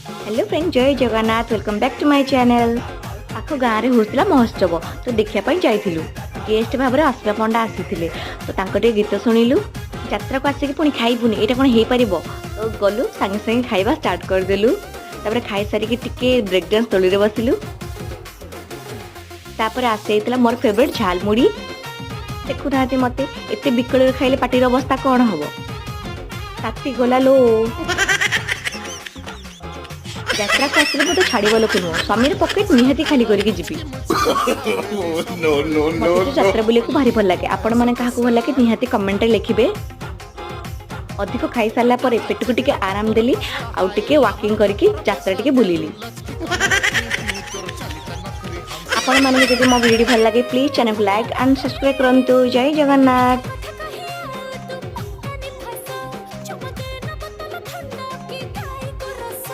Hello friend, Jai Jagannath. Welcome back to my channel. आख गाँव में होता महोत्सव तो देखापी जाइलु। गेस्ट भाव में आसवा पंडा आसी तो गीत शुणिलु। यात्रा को आसिक पुणी खाइबुनि यहाँ कौन हो पार तो गलु सांगे सांगे खाइबा स्टार्ट करदेलु। खाई सारिक टिके ब्रेक डांस तोली बसिलु। तापर आसे मोर फेवरेट झालमुड़ी। देखुना मत एत विकल खाइले पार्टी अवस्था कौन हम ताती गला लो। यात्रा को आसले मत छाड़ लोक नुह स्वामी पकेट निहाती खाली करके जीवी। मत यात्रा बुले को भारी भल लगे। आपण मैंने क्या भल लगे निहाती कमेंट लिखिए। अधिक खाई सारा पर पेट को टिके आराम देली आउ टिके वॉकिंग करके यात्रा टिके बुलिली। आपण मैंने जब मो वीडियो भल लगे प्लीज चैनल को लाइक एंड सब्सक्राइब करंतु। जय जगन्नाथ।